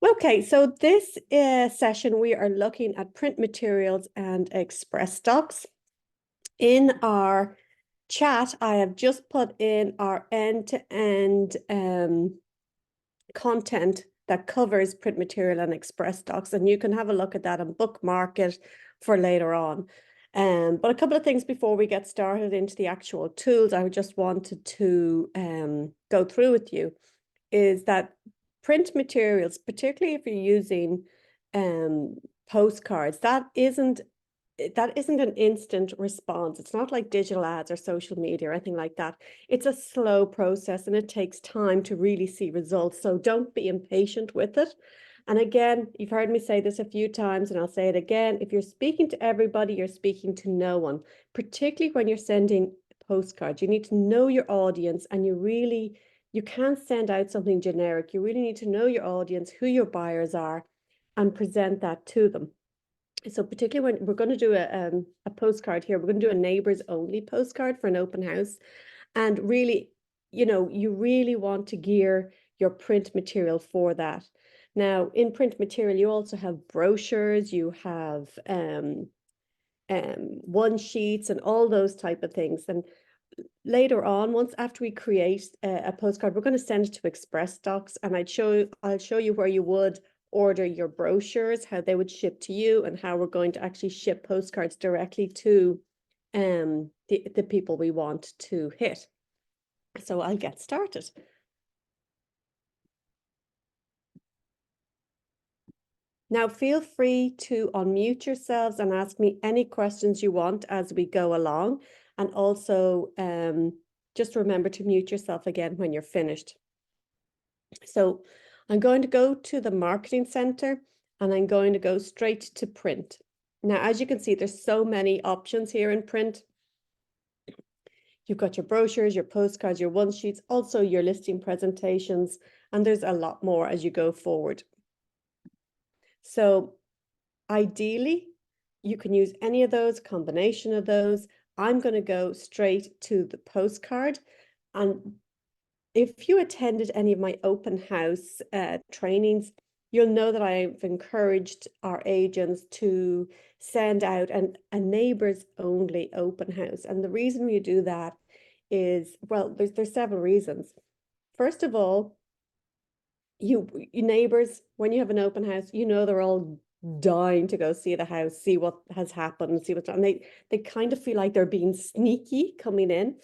Okay, so this session we are looking at print materials and express stocks. In our chat, I have just put in our end-to-end content that covers print material and express stocks, and you can have a look at that and bookmark it for later on. But a couple of things before we get started into the actual tools, I just wanted to go through with you is that print materials, particularly if you're using postcards, that isn't an instant response. It's not like digital ads or social media or anything like that. It's a slow process and it takes time to really see results. So don't be impatient with it. And again, you've heard me say this a few times, and I'll say it again. If you're speaking to everybody, you're speaking to no one, particularly when you're sending postcards. You need to know your audience, and you can't send out something generic. You really need to know your audience, who your buyers are, and present that to them. So particularly when we're going to do a postcard here, we're going to do a neighbors only postcard for an open house. And really, you really want to gear your print material for that. Now, in print material, you also have brochures, you have one sheets and all those type of things. And later on, once after we create a postcard, we're going to send it to Express Stocks, and I'll show you where you would order your brochures, how they would ship to you, and how we're going to actually ship postcards directly to the people we want to hit. So I'll get started. Now, feel free to unmute yourselves and ask me any questions you want as we go along. And also, just remember to mute yourself again when you're finished. So I'm going to go to the Marketing Center and I'm going to go straight to print. Now, as you can see, there's so many options here in print. You've got your brochures, your postcards, your one sheets, also your listing presentations, and there's a lot more as you go forward. So ideally, you can use any of those, combination of those. I'm going to go straight to the postcard. And if you attended any of my open house trainings, you'll know that I've encouraged our agents to send out a neighbors only open house. And the reason we do that is, well, there's several reasons. First of all, you neighbors, when you have an open house, they're all dying to go see the house, see what has happened, see what's and they kind of feel like they're being sneaky coming in.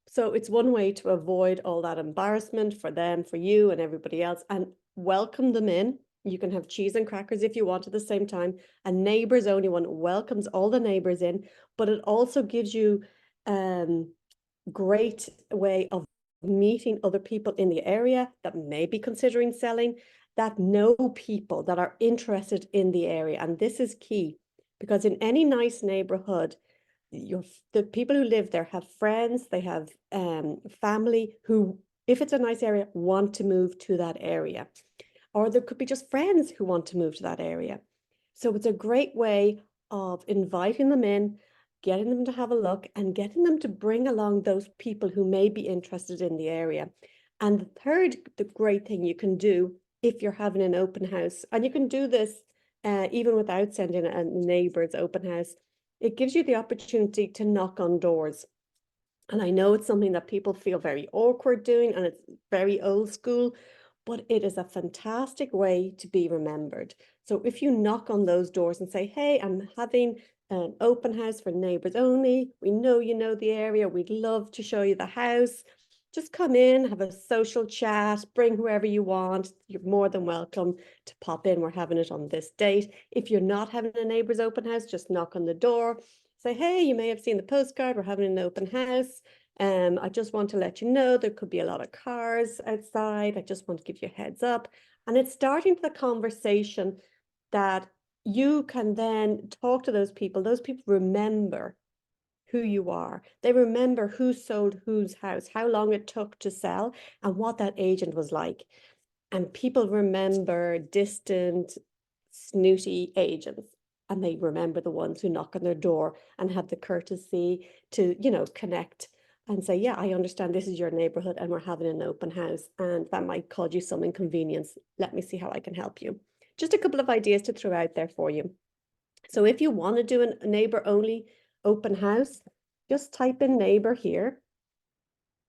So it's one way to avoid all that embarrassment for them, for you and everybody else, and welcome them in. You can have cheese and crackers if you want at the same time. A neighbors only one welcomes all the neighbors in, but it also gives you great way of meeting other people in the area that may be considering selling, that know people that are interested in the area. And this is key, because in any nice neighborhood, the people who live there have friends, they have family who, if it's a nice area, want to move to that area. Or there could be just friends who want to move to that area. So it's a great way of inviting them in, getting them to have a look, and getting them to bring along those people who may be interested in the area. And the great thing you can do if you're having an open house, and you can do this even without sending a neighbor's open house, it gives you the opportunity to knock on doors. And I know it's something that people feel very awkward doing, and it's very old school, but it is a fantastic way to be remembered. So if you knock on those doors and say, hey, I'm having an open house for neighbors only. We know you know the area. We'd love to show you the house. Just come in, have a social chat, bring whoever you want. You're more than welcome to pop in. We're having it on this date. If you're not having a neighbor's open house, just knock on the door. Say, hey, you may have seen the postcard. We're having an open house. I just want to let you know there could be a lot of cars outside. I just want to give you a heads up. And it's starting the conversation that you can then talk to those people. Those people remember who you are. They remember who sold whose house, how long it took to sell, and what that agent was like. And people remember distant, snooty agents. And they remember the ones who knock on their door and have the courtesy to, connect and say, yeah, I understand this is your neighborhood and we're having an open house and that might cause you some inconvenience. Let me see how I can help you. Just a couple of ideas to throw out there for you. So if you want to do a neighbor only open house, just type in neighbor here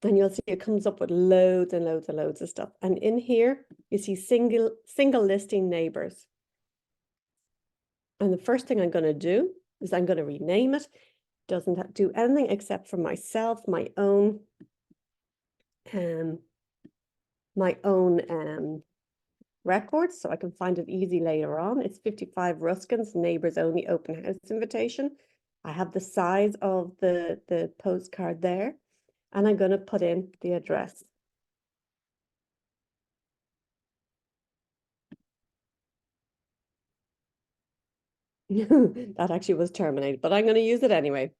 and you'll see it comes up with loads and loads and loads of stuff. And in here, you see single listing neighbors. And the first thing I'm going to do is I'm going to rename it. Doesn't do anything except for myself, my own records, so I can find it easy later on. It's 55 Ruskins, neighbors only open house invitation. I have the size of the postcard there, and I'm going to put in the address. That actually was terminated, but I'm going to use it anyway.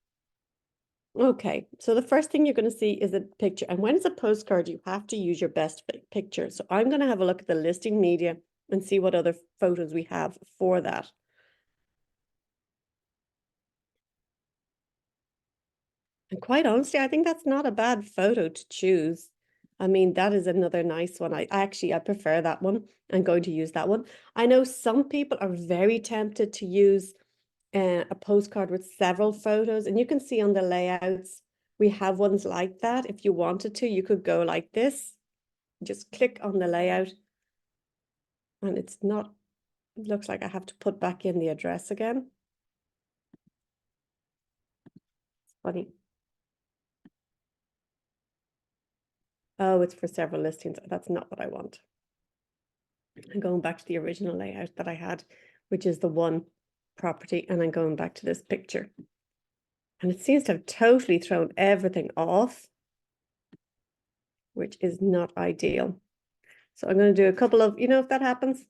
Okay, so the first thing you're going to see is a picture. And when it's a postcard, you have to use your best picture. So I'm going to have a look at the listing media and see what other photos we have for that. And quite honestly, I think that's not a bad photo to choose. I mean, that is another nice one. I prefer that one. I'm going to use that one. I know some people are very tempted to use a postcard with several photos, and you can see on the layouts, we have ones like that. If you wanted to, you could go like this, just click on the layout, and it looks like I have to put back in the address again. It's funny. Oh, it's for several listings. That's not what I want. I'm going back to the original layout that I had, which is the one property, and I'm going back to this picture. And it seems to have totally thrown everything off, which is not ideal. So I'm going to do a couple of, if that happens,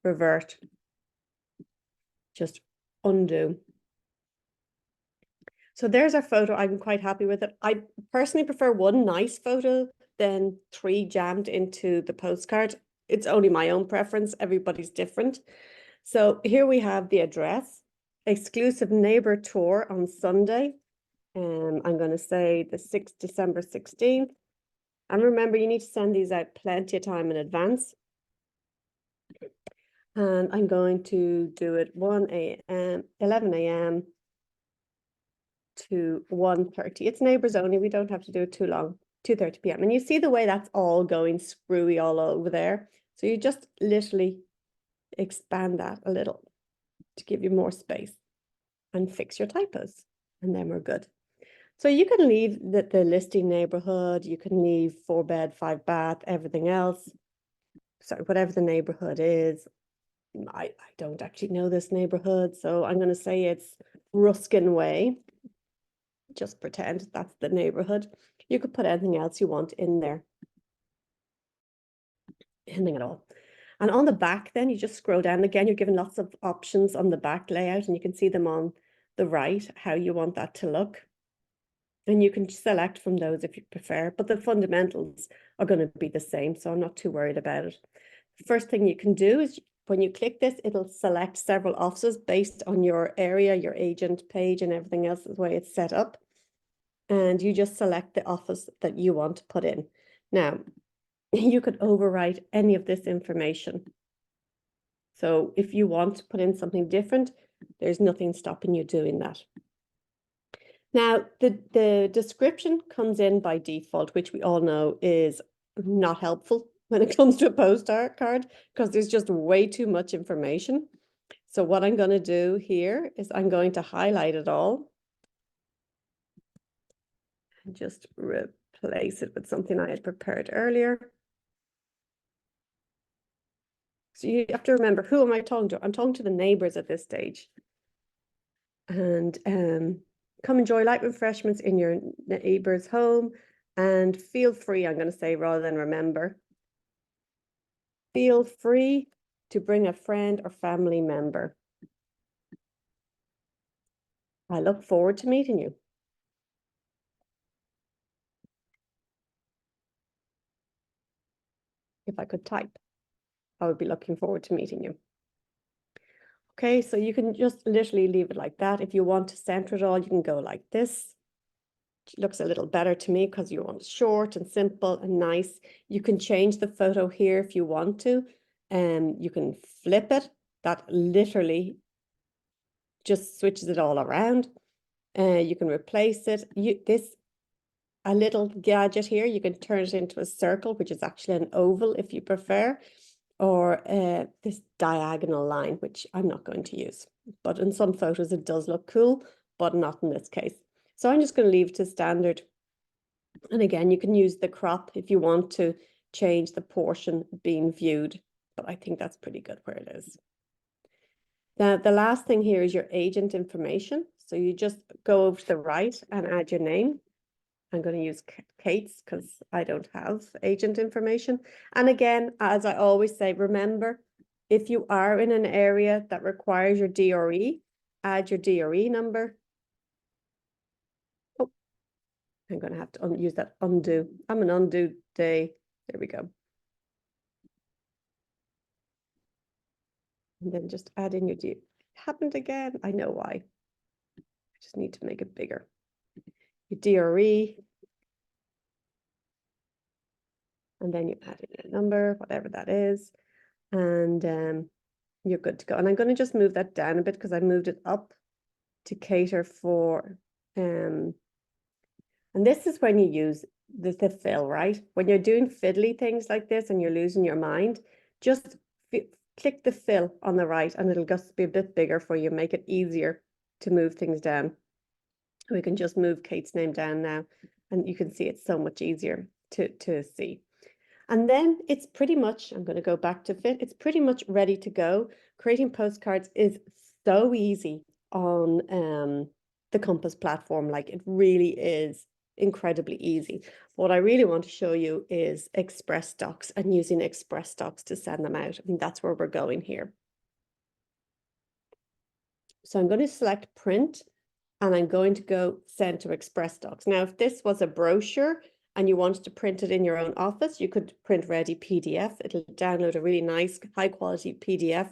revert, just undo. So there's our photo. I'm quite happy with it. I personally prefer one nice photo than 3 jammed into the postcard. It's only my own preference. Everybody's different. So here we have the address, exclusive neighbor tour on Sunday. I'm going to say the 6th, December 16th. And remember, you need to send these out plenty of time in advance. And I'm going to do it 11 a.m. to 1:30. It's neighbors only. We don't have to do it too long. 2:30 p.m. And you see the way that's all going screwy all over there. So you just literally expand that a little to give you more space and fix your typos. And then we're good. So you can leave the listing neighborhood. You can leave 4-bed, 5-bath, everything else. Sorry, whatever the neighborhood is. I don't actually know this neighborhood, so I'm going to say it's Ruskin Way. Just pretend that's the neighborhood. You could put anything else you want in there. Anything at all. And on the back, then you just scroll down again. You're given lots of options on the back layout, and you can see them on the right, how you want that to look. And you can select from those if you prefer, but the fundamentals are going to be the same, so I'm not too worried about it. First thing you can do is when you click this, it'll select several offices based on your area, your agent page, and everything else, the way it's set up. And you just select the office that you want to put in. Now, you could overwrite any of this information. So if you want to put in something different, there's nothing stopping you doing that. Now, the description comes in by default, which we all know is not helpful when it comes to a postcard because there's just way too much information. So what I'm going to do here is I'm going to highlight it all and just replace it with something I had prepared earlier. So you have to remember, who am I talking to? I'm talking to the neighbors at this stage. And come enjoy light refreshments in your neighbor's home, and feel free, I'm going to say rather than remember, feel free to bring a friend or family member. I look forward to meeting you. If I could type, I would be looking forward to meeting you. Okay, so you can just literally leave it like that. If you want to center it all, you can go like this. looks a little better to me because you want it short and simple and nice. You can change the photo here if you want to, and you can flip it. That literally just switches it all around. You can replace it. A little gadget here, you can turn it into a circle, which is actually an oval if you prefer, or this diagonal line, which I'm not going to use. But in some photos it does look cool, but not in this case. So I'm just going to leave it to standard. And again, you can use the crop if you want to change the portion being viewed, but I think that's pretty good where it is. Now, the last thing here is your agent information. So you just go over to the right and add your name. I'm going to use Kate's because I don't have agent information. And again, as I always say, remember, if you are in an area that requires your DRE, add your DRE number. Oh, I'm going to have to use that undo. I'm an undo day. There we go. And then just add in your DRE. Happened again. I know why. I just need to make it bigger. Your DRE. And then you add in your number, whatever that is. And you're good to go. And I'm going to just move that down a bit because I moved it up to cater for, and this is when you use the fill, right? When you're doing fiddly things like this and you're losing your mind, just click the fill on the right and it'll just be a bit bigger for you, make it easier to move things down. We can just move Kate's name down now and you can see it's so much easier to see. And then it's pretty much, I'm going to go back to fit, it's pretty much ready to go. Creating postcards is so easy on the Compass platform. Like, it really is incredibly easy. What I really want to show you is Express Docs and using Express Docs to send them out. I mean, that's where we're going here. So I'm going to select print and I'm going to go send to Express Docs. Now, if this was a brochure and you wanted to print it in your own office, you could print ready PDF. It'll download a really nice high quality PDF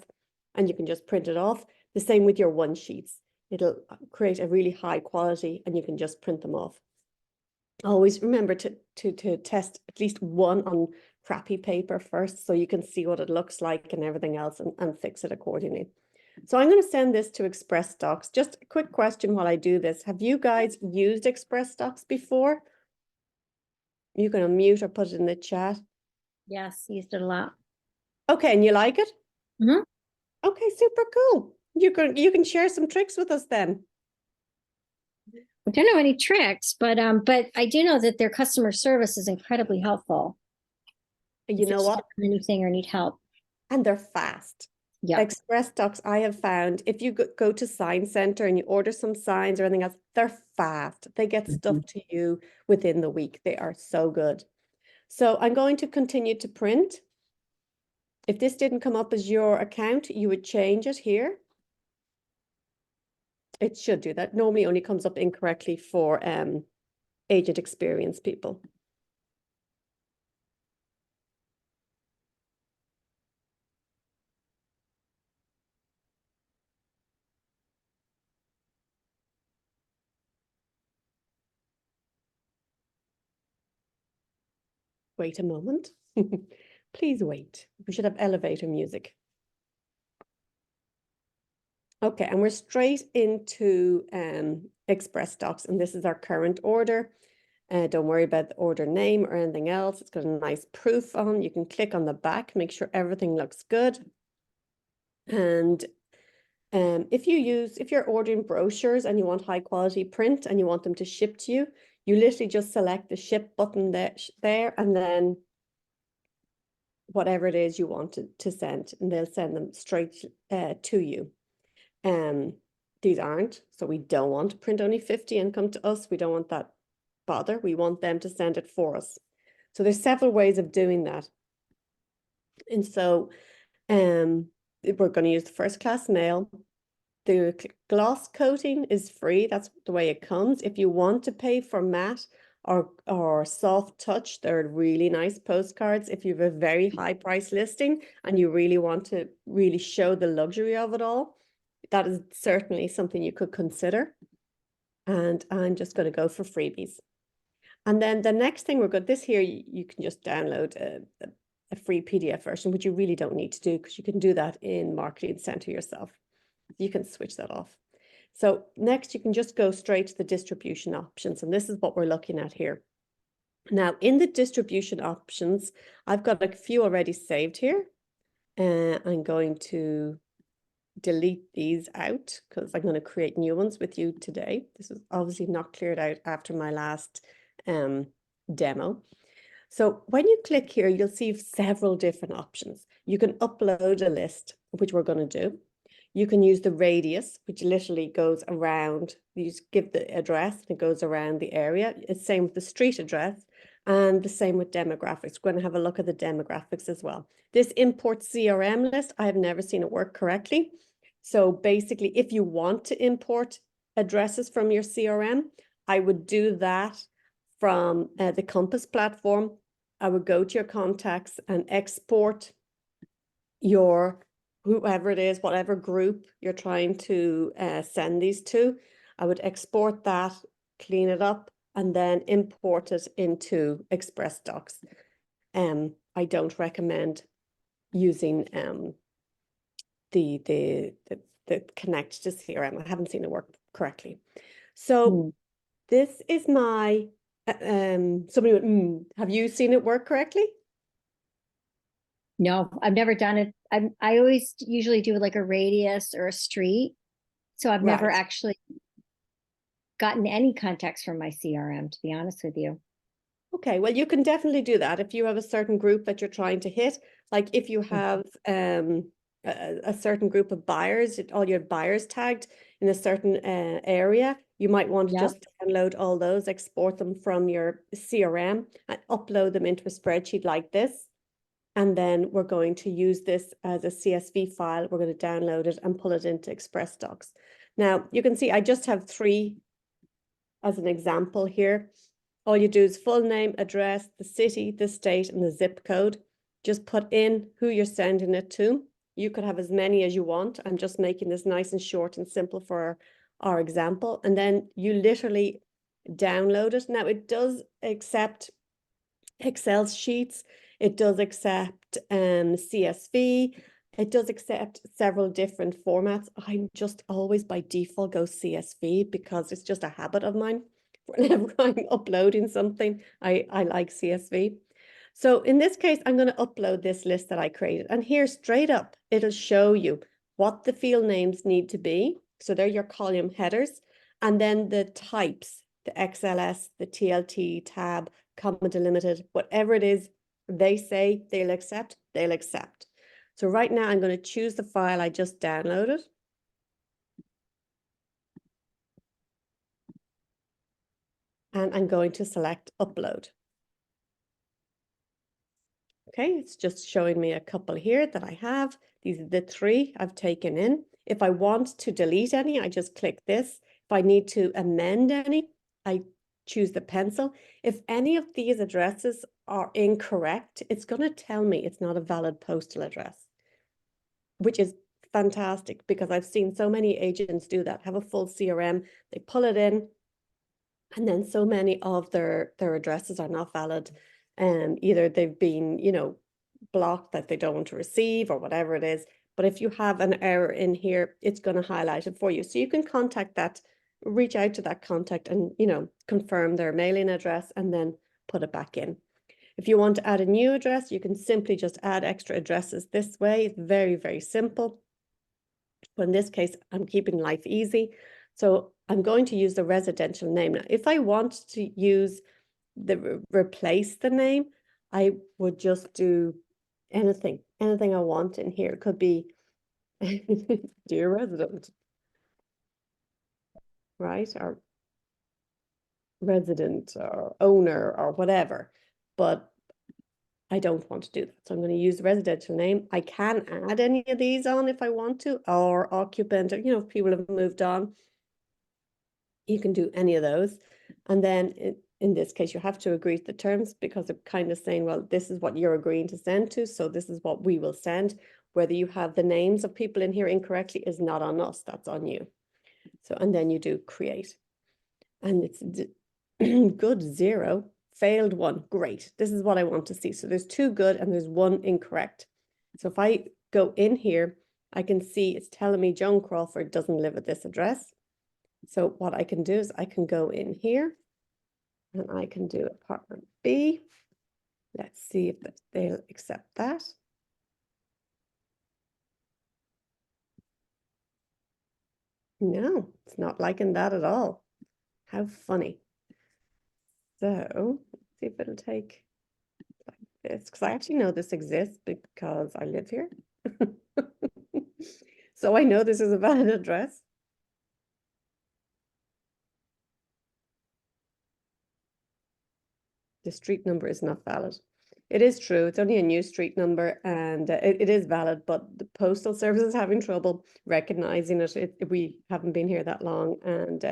and you can just print it off. The same with your one sheets. It'll create a really high quality and you can just print them off. Always remember to test at least one on crappy paper first so you can see what it looks like and everything else and fix it accordingly. So I'm going to send this to Express Docs. Just a quick question while I do this. Have you guys used Express Docs before? You can unmute or put it in the chat. Yes, used it a lot. Okay, and you like it? Mm-hmm. Okay, super cool. You can share some tricks with us then. I don't know any tricks, but I do know that their customer service is incredibly helpful. You know what? Anything or need help. And they're fast. Yeah. Express Docs, I have found, if you go to Sign Center and you order some signs or anything else, they're fast. They get stuff to you within the week. They are so good. So I'm going to continue to print. If this didn't come up as your account, you would change it here. It should do that. Normally only comes up incorrectly for agent experience people. Wait a moment. Please wait. We should have elevator music. Okay, and we're straight into Express Docs, and this is our current order. Don't worry about the order name or anything else. It's got a nice proof on. You can click on the back, make sure everything looks good. And if you're ordering brochures and you want high quality print and you want them to ship to you, you literally just select the ship button there and then whatever it is you want to send, and they'll send them straight to you. These aren't, so we don't want to print only 50 and come to us. We don't want that bother. We want them to send it for us. So there's several ways of doing that. And so we're going to use the first class mail. The gloss coating is free. That's the way it comes. If you want to pay for matte or soft touch, they're really nice postcards. If you have a very high price listing and you really want to really show the luxury of it all, that is certainly something you could consider. And I'm just going to go for freebies. And then the next thing we're good, this here, you can just download a free PDF version, which you really don't need to do because you can do that in Marketing Center yourself. You can switch that off. So next you can just go straight to the distribution options. And this is what we're looking at here. Now in the distribution options, I've got a few already saved here. I'm going to delete these out because I'm going to create new ones with you today. This is obviously not cleared out after my last demo. So when you click here, you'll see several different options. You can upload a list, which we're going to do. You can use the radius, which literally goes around. You just give the address and it goes around the area. It's the same with the street address and the same with demographics. We're going to have a look at the demographics as well. This import CRM list, I have never seen it work correctly. So basically, if you want to import addresses from your CRM, I would do that from the Compass platform. I would go to your contacts and export your whoever it is, whatever group you're trying to send these to. I would export that, clean it up, and then import it into Express Docs. I don't recommend using the connect to CRM. I haven't seen it work correctly. So this is my somebody went, have you seen it work correctly? No, I've never done it. I always usually do like a radius or a street. So I've never Right. actually gotten any contacts from my CRM, to be honest with you. Okay, well, you can definitely do that if you have a certain group that you're trying to hit. Like if you have a certain group of buyers, all your buyers tagged in a certain area, you might want to Yeah. just download all those, export them from your CRM and upload them into a spreadsheet like this. And then we're going to use this as a CSV file. We're going to download it and pull it into Express Docs. Now, you can see I just have 3 as an example here. All you do is full name, address, the city, the state, and the zip code. Just put in who you're sending it to. You could have as many as you want. I'm just making this nice and short and simple for our example. And then you literally download it. Now, it does accept Excel sheets. It does accept CSV. It does accept several different formats. I'm just always by default go CSV because it's just a habit of mine. Whenever I'm uploading something, I like CSV. So in this case, I'm going to upload this list that I created. And here straight up, it'll show you what the field names need to be. So they're your column headers. And then the types, the XLS, the TLT, tab, comma delimited, whatever it is, they say they'll accept, they'll accept. So right now I'm going to choose the file I just downloaded. And I'm going to select upload. Okay, it's just showing me a couple here that I have. These are the 3 I've taken in. If I want to delete any, I just click this. If I need to amend any, I choose the pencil. If any of these addresses are incorrect, it's going to tell me it's not a valid postal address, which is fantastic because I've seen so many agents do that, have a full CRM, they pull it in, and then so many of their addresses are not valid. Either they've been, blocked that they don't want to receive or whatever it is. But if you have an error in here, it's going to highlight it for you. So you can contact that, reach out to that contact and, confirm their mailing address and then put it back in. If you want to add a new address, you can simply just add extra addresses this way. It's very, very simple. But in this case, I'm keeping life easy. So I'm going to use the residential name. Now, if I want to use replace the name, I would just do anything I want in here. It could be dear resident, right? Or resident or owner or whatever. But I don't want to do that. So I'm going to use the residential name. I can add any of these on if I want to, or occupant, or, if people have moved on, you can do any of those. And then in this case, you have to agree to the terms because they're kind of saying, well, this is what you're agreeing to send to. So this is what we will send. Whether you have the names of people in here incorrectly is not on us. That's on you. So, and then you do create. And it's good 0, failed 1. Great. This is what I want to see. So there's 2 good and there's 1 incorrect. So if I go in here, I can see it's telling me Joan Crawford doesn't live at this address. So what I can do is I can go in here and I can do apartment B. Let's see if they'll accept that. No, it's not liking that at all. How funny. So let's see if it'll take like this, because I actually know this exists because I live here. So I know this is a valid address. The street number is not valid. It is true. It's only a new street number and it is valid, but the postal service is having trouble recognizing it. We haven't been here that long and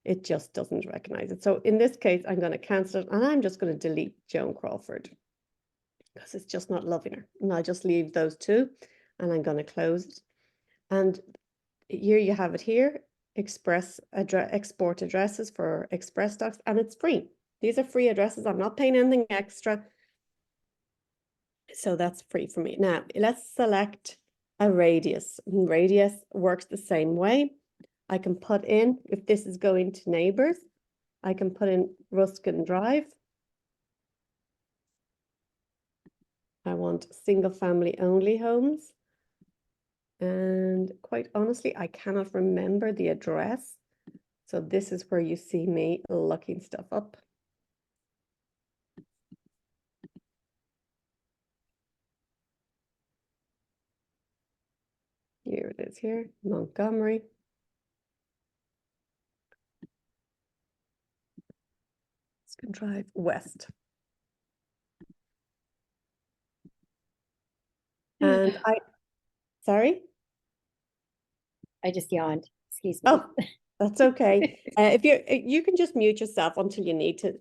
it just doesn't recognize it. So in this case, I'm going to cancel it and I'm just going to delete Joan Crawford because it's just not loving her. And I'll just leave those 2 and I'm going to close it. And here you have it here, export addresses for express docs, and it's free. These are free addresses. I'm not paying anything extra. So that's free for me. Now, let's select a radius. Radius works the same way. I can put in, if this is going to neighbors, I can put in Ruskin Drive. I want single family only homes. And quite honestly, I cannot remember the address. So this is where you see me looking stuff up. Here it is here, Montgomery. Ruskin Drive West. And sorry? I just yawned. Excuse me. Oh, that's okay. If you can just mute yourself until you need to.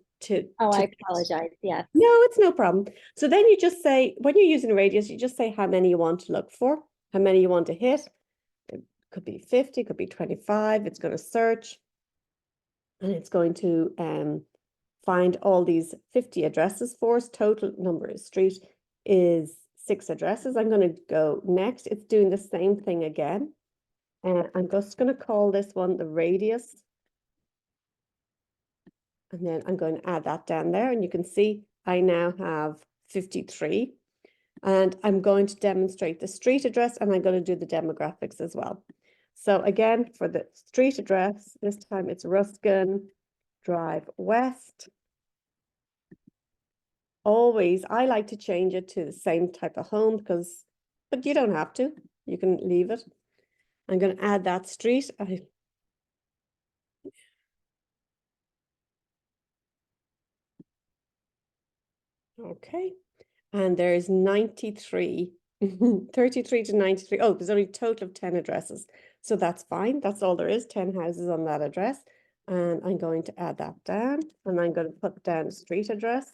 I apologize. Yes. No, it's no problem. So then you just say, when you're using a radius, you just say how many you want to look for, how many you want to hit. It could be 50, could be 25. It's going to search and it's going to find all these 50 addresses for us. Total number of street is 6 addresses. I'm going to go next. It's doing the same thing again. And I'm just going to call this one the radius. And then I'm going to add that down there. And you can see I now have 53. And I'm going to demonstrate the street address and I'm going to do the demographics as well. So again, for the street address, this time it's Ruskin Drive West. Always, I like to change it to the same type of home but you don't have to. You can leave it. I'm going to add that street. Okay. And there's 93, 33 to 93. Oh, there's only a total of 10 addresses. So that's fine. That's all there is, 10 houses on that address. And I'm going to add that down. And I'm going to put down a street address.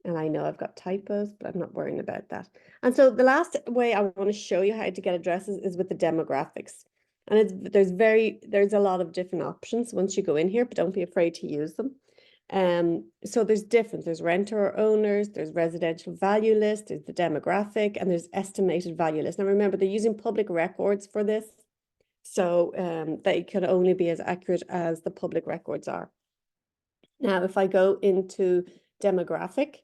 And I know I've got typos, but I'm not worrying about that. And so the last way I want to show you how to get addresses is with the demographics. And there's a lot of different options once you go in here, but don't be afraid to use them. So there's renter or owners, there's residential value list, there's the demographic, and there's estimated value list. Now remember, they're using public records for this. So they can only be as accurate as the public records are. Now, if I go into demographic,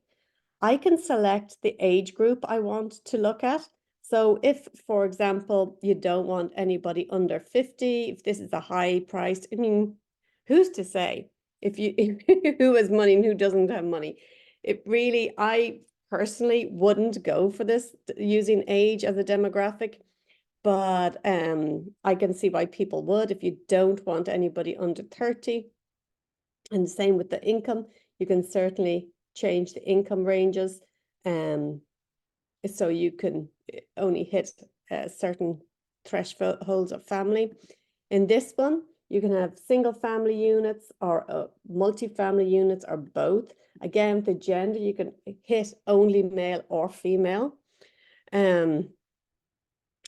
I can select the age group I want to look at. So if, for example, you don't want anybody under 50, if this is a high priced, I mean, who's to say if who has money and who doesn't have money? I personally wouldn't go for this using age as a demographic, but I can see why people would. If you don't want anybody under 30, and the same with the income, you can certainly change the income ranges. So you can only hit certain thresholds of family. In this one, you can have single family units or multi-family units or both. Again, the gender, you can hit only male or female. And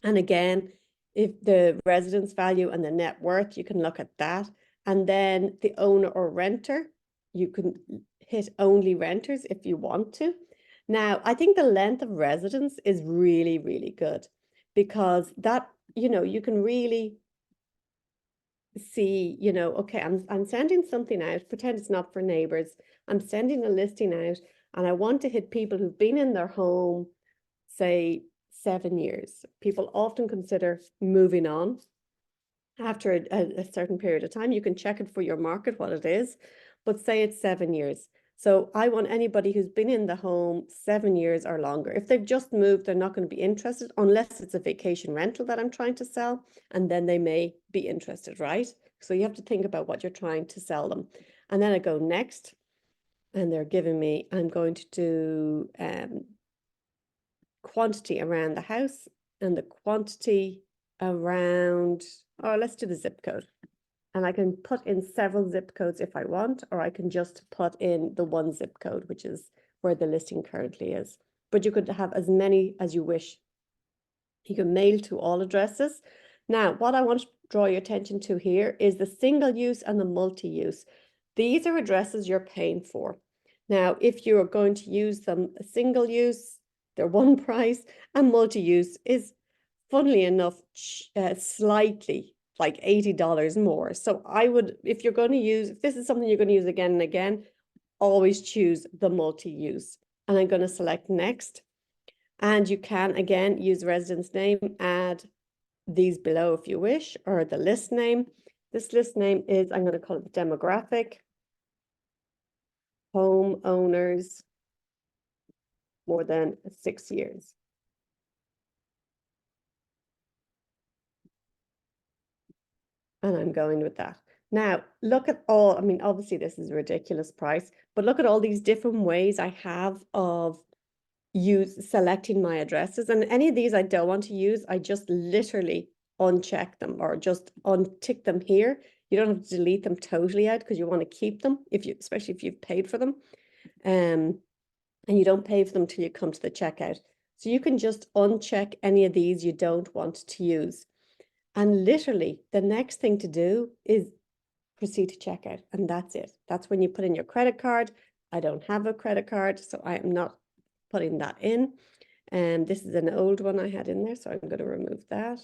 again, if the residence value and the net worth, you can look at that. And then the owner or renter, you can hit only renters if you want to. Now, I think the length of residence is really, really good because that, you can really see, okay, I'm sending something out, pretend it's not for neighbors. I'm sending a listing out and I want to hit people who've been in their home, say 7 years. People often consider moving on after a certain period of time. You can check it for your market, what it is, but say it's 7 years. So I want anybody who's been in the home 7 years or longer. If they've just moved, they're not going to be interested unless it's a vacation rental that I'm trying to sell, and then they may be interested, right? So you have to think about what you're trying to sell them. And then I go next, and they're giving me, I'm going to do quantity around the house and the quantity around, oh, let's do the zip code. And I can put in several zip codes if I want, or I can just put in the one zip code, which is where the listing currently is. But you could have as many as you wish. You can mail to all addresses. Now, what I want to draw your attention to here is the single use and the multi-use. These are addresses you're paying for. Now, if you're going to use them a single use, they're one price, and multi-use is, funnily enough, slightly like $80 more. So I would, if you're going to use, if this is something you're going to use again and again, always choose the multi-use. And I'm going to select next. And you can, again, use residence name, add these below if you wish, or the list name. This list name is, I'm going to call it demographic, homeowners, more than 6 years. And I'm going with that. Now, look at all, I mean, obviously this is a ridiculous price, but look at all these different ways I have of selecting my addresses. And any of these I don't want to use, I just literally uncheck them or just untick them here. You don't have to delete them totally out because you want to keep them, especially if you've paid for them. And you don't pay for them till you come to the checkout. So you can just uncheck any of these you don't want to use. And literally the next thing to do is proceed to checkout. And that's it. That's when you put in your credit card. I don't have a credit card, so I am not putting that in. And this is an old one I had in there, so I'm going to remove that.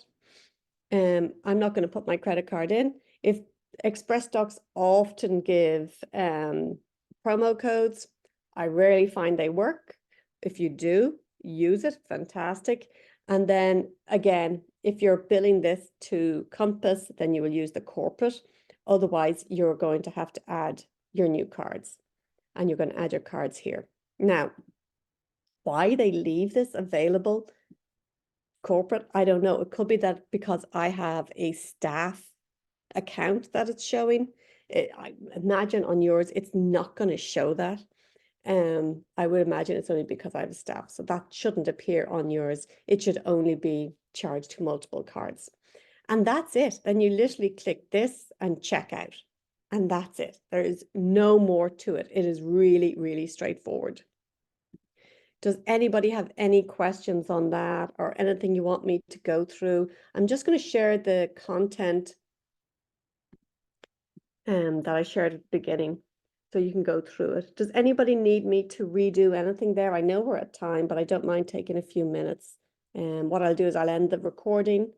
I'm not going to put my credit card in. If Express Docs often give promo codes, I rarely find they work. If you do, use it, fantastic. And then again, if you're billing this to Compass, then you will use the corporate. Otherwise, you're going to have to add your new cards, and you're going to add your cards here. Now, why they leave this available corporate, I don't know. It could be that because I have a staff account that it's showing. I imagine on yours, it's not going to show that. I would imagine it's only because I have a staff. So that shouldn't appear on yours. It should only be charged to multiple cards. And that's it. Then you literally click this and check out. And that's it. There is no more to it. It is really, really straightforward. Does anybody have any questions on that or anything you want me to go through? I'm just going to share the content that I shared at the beginning, so you can go through it. Does anybody need me to redo anything there? I know we're at time, but I don't mind taking a few minutes. And what I'll do is I'll end the recording